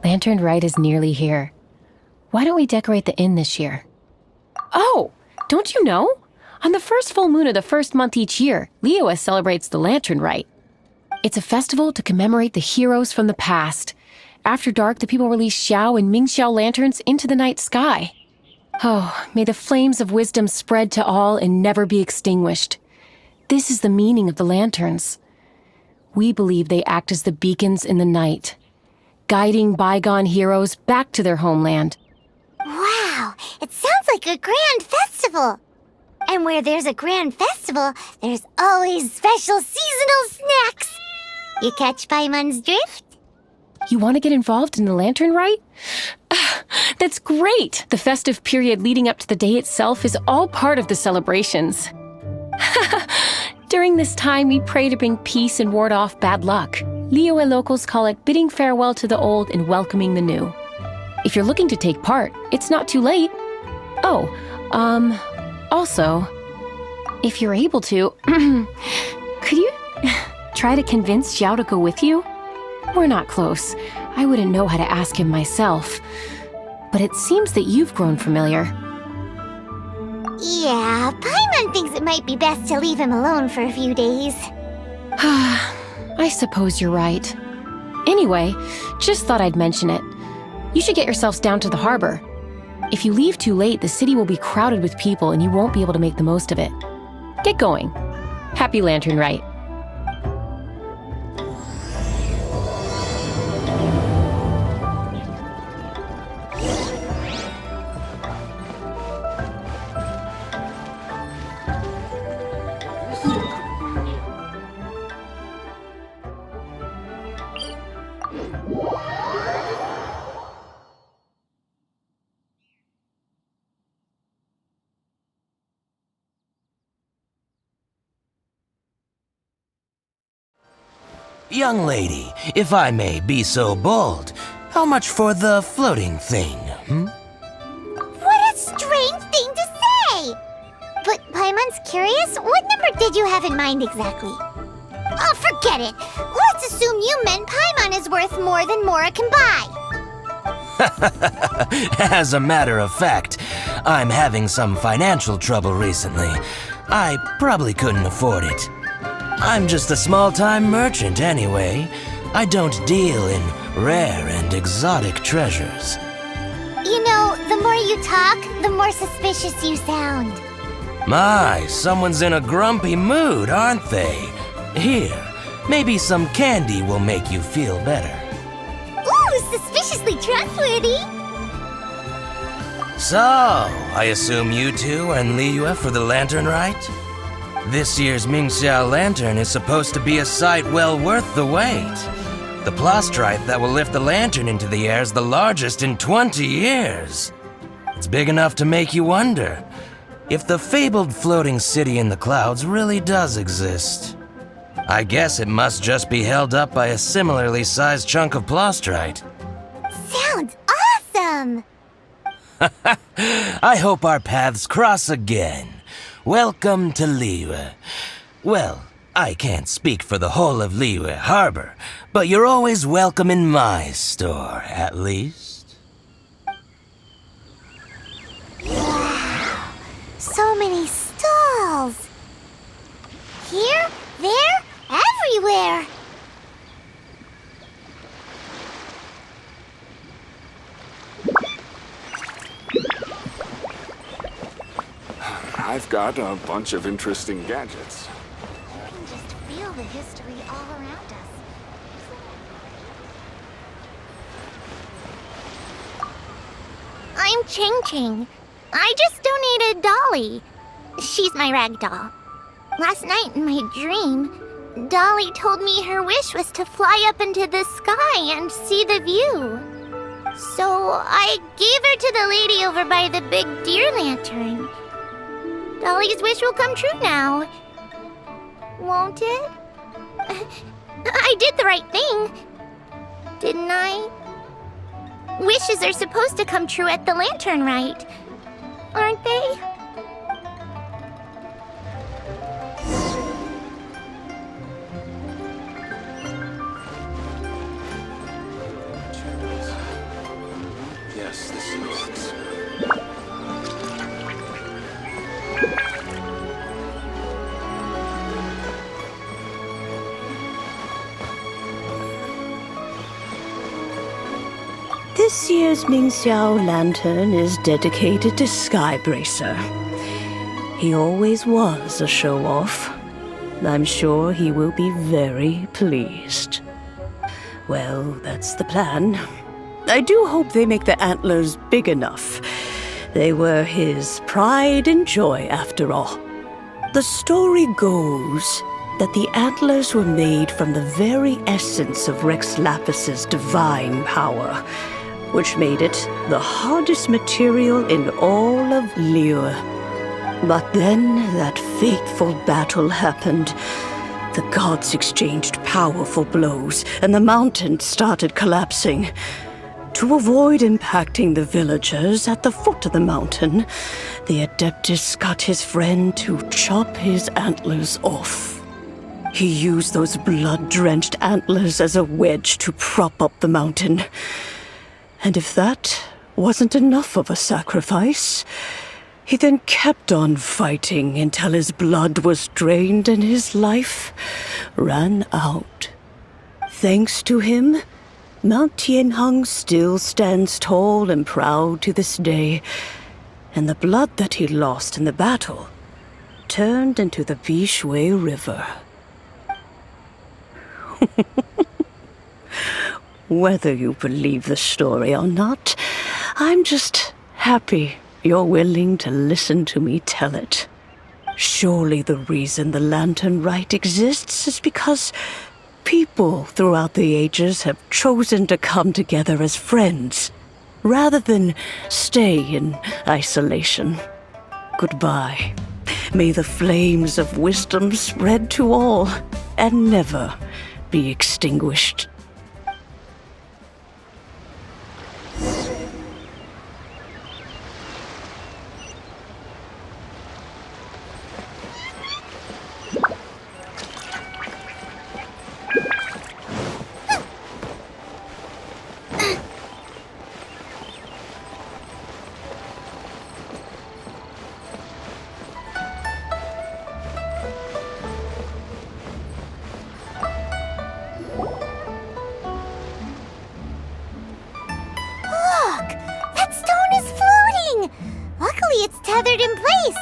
Lantern Rite is nearly here. Why don't we decorate the inn this year? Oh, don't you know? On the first full moon of the first month each year, Liyue celebrates the Lantern Rite. It's a festival to commemorate the heroes from the past. After dark, the people release Xiao and Mingxiao lanterns into the night sky. Oh, may the flames of wisdom spread to all and never be extinguished. This is the meaning of the lanterns. We believe they act as the beacons in the night, guiding bygone heroes back to their homeland. Wow, it sounds like a grand festival. And where there's a grand festival, there's always special seasonal snacks. You catch Paimon's drift? You want to get involved in the Lantern Rite? That's great! The festive period leading up to the day itself is all part of the celebrations. During this time, we pray to bring peace and ward off bad luck. Liyue locals call it bidding farewell to the old and welcoming the new. If you're looking to take part, it's not too late. Oh, also, if you're able to, could you try to convince Xiao to go with you? We're not close. I wouldn't know how to ask him myself. But it seems that you've grown familiar. Yeah, Paimon thinks it might be best to leave him alone for a few days. I suppose you're right. Anyway, just thought I'd mention it. You should get yourselves down to the harbor. If you leave too late, the city will be crowded with people and you won't be able to make the most of it. Get going. Happy Lantern Rite. Young lady, if I may be so bold, how much for the floating thing, What a strange thing to say! But Paimon's curious, what number did you have in mind exactly? Oh, forget it! Let's assume you meant Paimon is worth more than Mora can buy. As a matter of fact, I'm having some financial trouble recently. I probably couldn't afford it. I'm just a small-time merchant anyway. I don't deal in rare and exotic treasures. You know, the more you talk, the more suspicious you sound. My, someone's in a grumpy mood, aren't they? Here, maybe some candy will make you feel better. Ooh, suspiciously trustworthy! So, I assume you two are in Liyue for the Lantern Rite? This year's Mingxiao lantern is supposed to be a sight well worth the wait. The plastrite that will lift the lantern into the air is the largest in 20 years. It's big enough to make you wonder if the fabled floating city in the clouds really does exist. I guess it must just be held up by a similarly sized chunk of plastrite. Sounds awesome! I hope our paths cross again. Welcome to Liyue. Well, I can't speak for the whole of Liyue Harbor, but you're always welcome in my store, at least. Wow, so many stalls! Here, there, everywhere! I've got a bunch of interesting gadgets. I can just feel the history all around us. I'm Ching Ching. I just donated Dolly. She's my rag doll. Last night in my dream, Dolly told me her wish was to fly up into the sky and see the view. So I gave her to the lady over by the big deer lantern. Dolly's wish will come true now. Won't it? I did the right thing, didn't I? Wishes are supposed to come true at the Lantern Rite, aren't they? guess this is... This year's Mingxiao lantern is dedicated to Skybracer. He always was a show-off. I'm sure he will be very pleased. Well, that's the plan. I do hope they make the antlers big enough. They were his pride and joy, after all. The story goes that the antlers were made from the very essence of Rex Lapis's divine power, which made it the hardest material in all of Liyue. But then that fateful battle happened. The gods exchanged powerful blows, and the mountain started collapsing. To avoid impacting the villagers at the foot of the mountain, the Adeptus got his friend to chop his antlers off. He used those blood-drenched antlers as a wedge to prop up the mountain. And if that wasn't enough of a sacrifice, he then kept on fighting until his blood was drained and his life ran out. Thanks to him, Mount Tianheng still stands tall and proud to this day, and the blood that he lost in the battle turned into the Bishui River. Whether you believe the story or not, I'm just happy you're willing to listen to me tell it. Surely the reason the Lantern Rite exists is because people throughout the ages have chosen to come together as friends, rather than stay in isolation. Goodbye. May the flames of wisdom spread to all, and never be extinguished. It's tethered in place.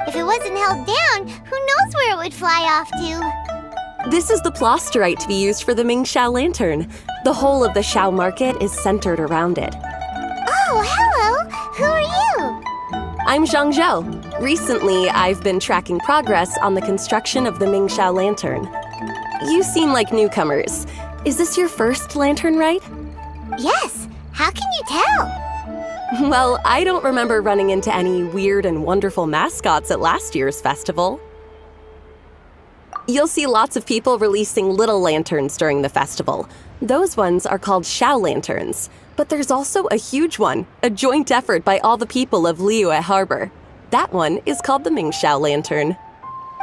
If it wasn't held down, who knows where it would fly off to? This is the plasterite to be used for the Mingxiao lantern. The whole of the Xiao market is centered around it. Oh, hello! Who are you? I'm Zhang Zhou. Recently, I've been tracking progress on the construction of the Mingxiao lantern. You seem like newcomers. Is this your first lantern rite? Yes. How can you tell? Well, I don't remember running into any weird and wonderful mascots at last year's festival. You'll see lots of people releasing little lanterns during the festival. Those ones are called Xiao lanterns. But there's also a huge one, a joint effort by all the people of Liyue Harbor. That one is called the Mingxiao lantern.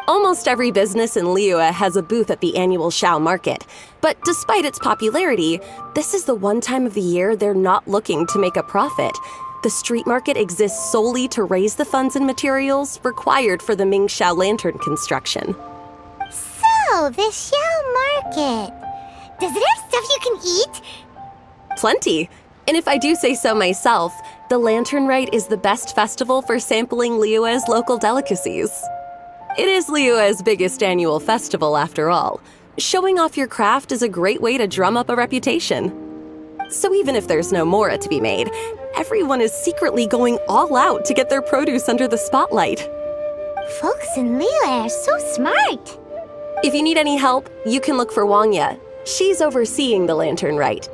Almost every business in Liyue has a booth at the annual Xiao market. But despite its popularity, this is the one time of the year they're not looking to make a profit. The street market exists solely to raise the funds and materials required for the Mingxiao lantern construction. So, the Xiao market. Does it have stuff you can eat? Plenty. And if I do say so myself, the Lantern Rite is the best festival for sampling Liyue's local delicacies. It is Liyue's biggest annual festival, after all. Showing off your craft is a great way to drum up a reputation. So even if there's no mora to be made, everyone is secretly going all out to get their produce under the spotlight. Folks in Liyue are so smart. If you need any help, you can look for Wangya. She's overseeing the Lantern Rite.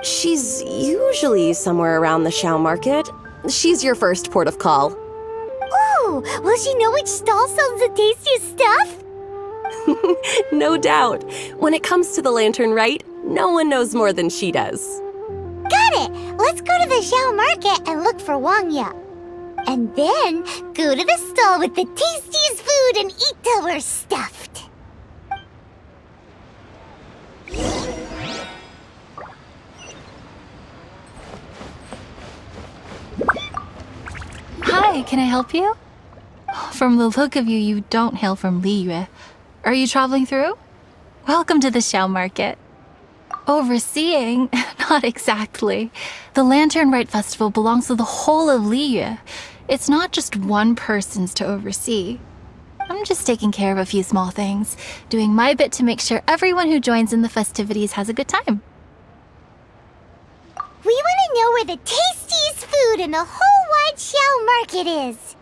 She's usually somewhere around the Xiao market. She's your first port of call. Oh, will she know which stall sells the tastiest stuff? No doubt. When it comes to the Lantern Rite, no one knows more than she does. Got it! Let's go to the Xiao market and look for Wangya. And then go to the stall with the tastiest food and eat till we're stuffed. can I help you? From the look of you, you don't hail from Liyue. Are you traveling through? Welcome to the Xiao Market. Overseeing? Not exactly. The Lantern Rite Festival belongs to the whole of Liyue. It's not just one person's to oversee. I'm just taking care of a few small things, doing my bit to make sure everyone who joins in the festivities has a good time. We want to know where the tastiest food in the whole wide Xiao Market is.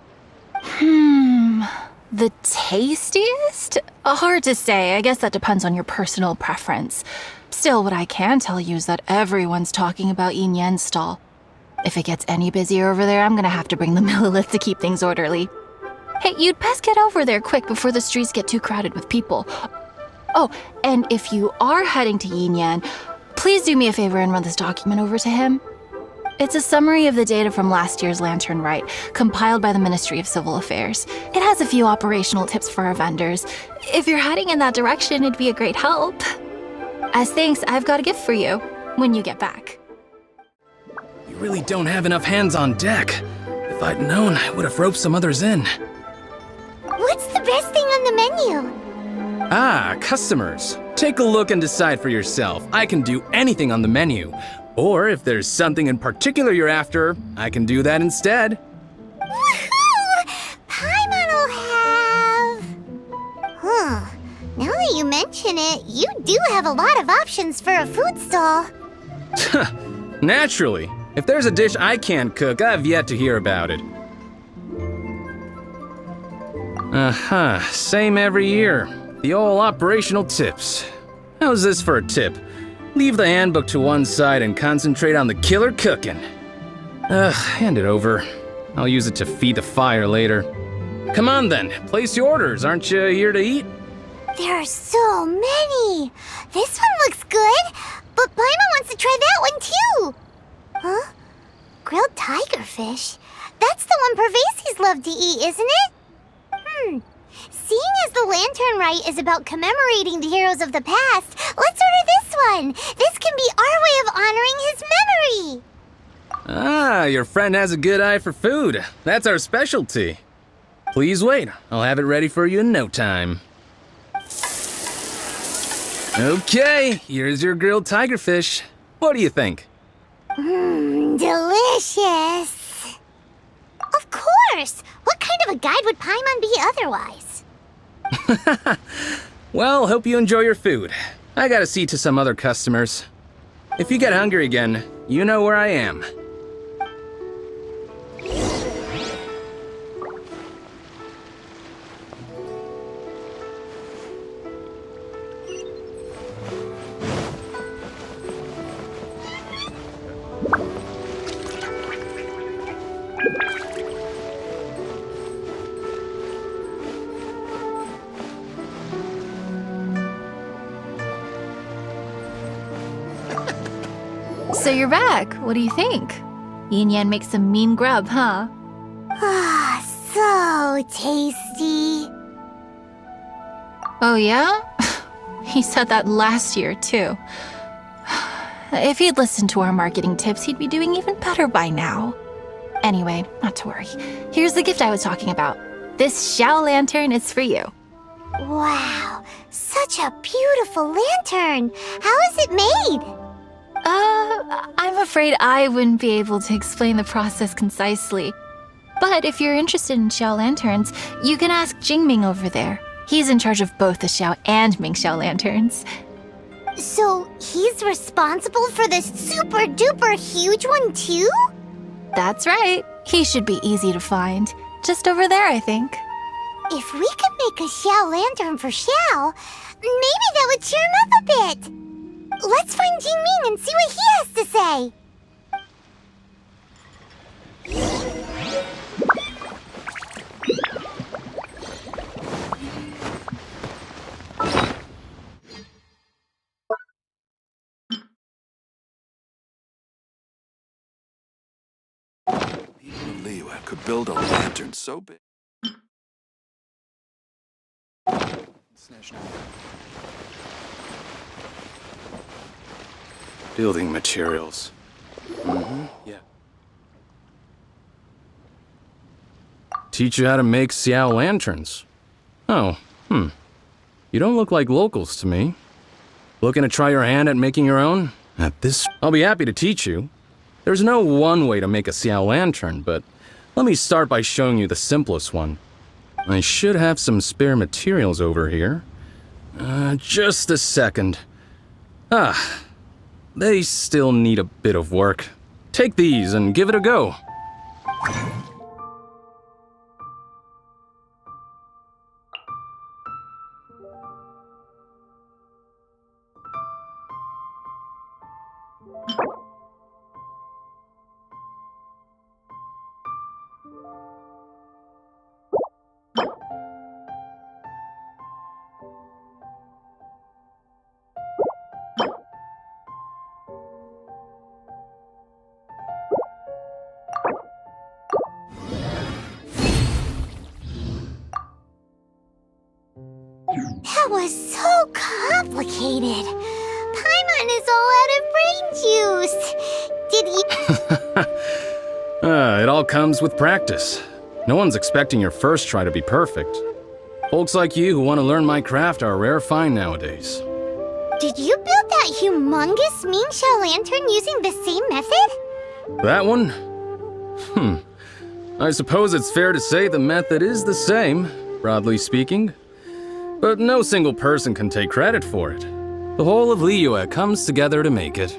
The tastiest? Hard to say. I guess that depends on your personal preference. Still, what I can tell you is that everyone's talking about Yin Yan's stall. If it gets any busier over there, I'm gonna have to bring the millilith to keep things orderly. Hey, you'd best get over there quick before the streets get too crowded with people. Oh, and if you are heading to Yin Yan, please do me a favor and run this document over to him. It's a summary of the data from last year's Lantern Rite, compiled by the Ministry of Civil Affairs. It has a few operational tips for our vendors. If you're heading in that direction, it'd be a great help. As thanks, I've got a gift for you when you get back. You really don't have enough hands on deck. If I'd known, I would have roped some others in. What's the best thing on the menu? Ah, customers. Take a look and decide for yourself. I can do anything on the menu. Or if there's something in particular you're after, I can do that instead. Woohoo! Paimon will have... Now that you mention it, you do have a lot of options for a food stall. Naturally. If there's a dish I can't cook, I've yet to hear about it. Same every year. The old operational tips. How's this for a tip? Leave the handbook to one side and concentrate on the killer cooking. Hand it over. I'll use it to feed the fire later. Come on then, place your orders. Aren't you here to eat? There are so many. This one looks good, but Paimon wants to try that one too. Huh? Grilled tigerfish? That's the one Pervasi's love to eat, isn't it? Seeing as the Lantern Rite is about commemorating the heroes of the past, let's order this one. This can be our way of honoring his memory. Ah, your friend has a good eye for food. That's our specialty. Please wait. I'll have it ready for you in no time. Okay, here's your grilled tigerfish. What do you think? Delicious. Of course. What kind of a guide would Paimon be otherwise? Well, hope you enjoy your food. I gotta see to some other customers. If you get hungry again, you know where I am. So you're back. What do you think? Yin Yan makes some mean grub, huh? Ah, so tasty. Oh yeah? He said that last year, too. If he'd listened to our marketing tips, he'd be doing even better by now. Anyway, not to worry. Here's the gift I was talking about. This Xiao lantern is for you. Wow, such a beautiful lantern. How is it made? I'm afraid I wouldn't be able to explain the process concisely. But if you're interested in Xiao lanterns, you can ask Jingming over there. He's in charge of both the Xiao and Mingxiao lanterns. So he's responsible for this super duper huge one too? That's right. He should be easy to find. Just over there, I think. If we could make a Xiao lantern for Xiao, maybe that would cheer him up a bit. Let's find Jingming and see what he has to say. People of Liyue could build a lantern so big. Building materials. Yeah. teach you how to make xiao lanterns. Oh, You don't look like locals to me. Looking to try your hand at making your own? I'll be happy to teach you. There's no one way to make a xiao lantern, but let me start by showing you the simplest one. I should have some spare materials over here. Just a second. They still need a bit of work. Take these and give it a go. That was so complicated. Paimon is all out of brain juice. Did he... It all comes with practice. No one's expecting your first try to be perfect. Folks like you who want to learn my craft are a rare find nowadays. Did you build that humongous Mingxiao lantern using the same method? That one? I suppose it's fair to say the method is the same, broadly speaking. But no single person can take credit for it. The whole of Liyue comes together to make it.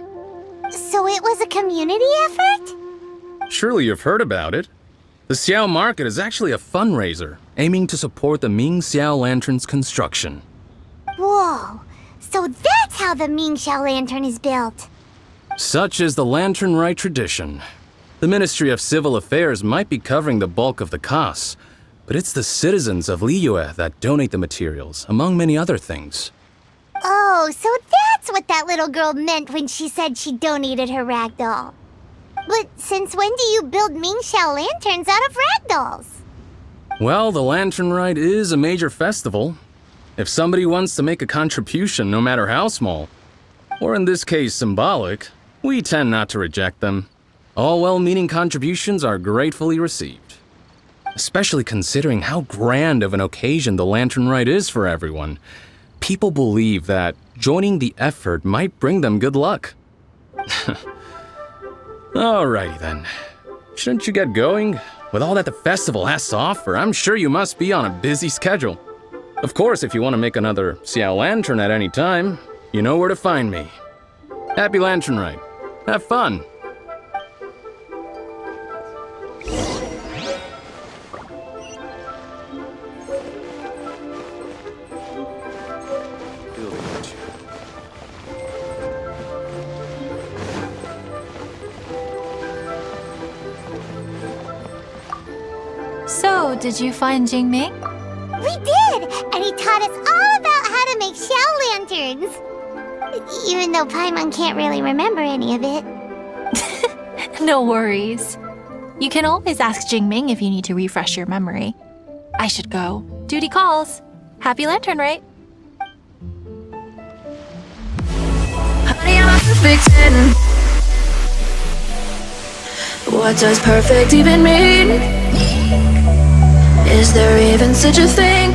So it was a community effort? Surely you've heard about it. The Xiao Market is actually a fundraiser aiming to support the Ming Xiao Lantern's construction. Whoa, so that's how the Mingxiao lantern is built. Such is the Lantern Rite tradition. The Ministry of Civil Affairs might be covering the bulk of the costs, but it's the citizens of Liyue that donate the materials, among many other things. Oh, so that's what that little girl meant when she said she donated her ragdoll. But since when do you build Mingxiao lanterns out of ragdolls? Well, the Lantern Rite is a major festival. If somebody wants to make a contribution, no matter how small, or in this case symbolic, we tend not to reject them. All well-meaning contributions are gratefully received. Especially considering how grand of an occasion the Lantern Rite is for everyone. People believe that joining the effort might bring them good luck. Alrighty then. Shouldn't you get going? With all that the festival has to offer, I'm sure you must be on a busy schedule. Of course, if you want to make another xiao lantern at any time, you know where to find me. Happy Lantern Rite. Have fun. So, did you find Jingming? We did! And he taught us all about how to make xiao lanterns. Even though Paimon can't really remember any of it. No worries. You can always ask Jingming if you need to refresh your memory. I should go. Duty calls. Happy Lantern Rite. Honey, I'm perfect and what does perfect even mean? Is there even such a thing?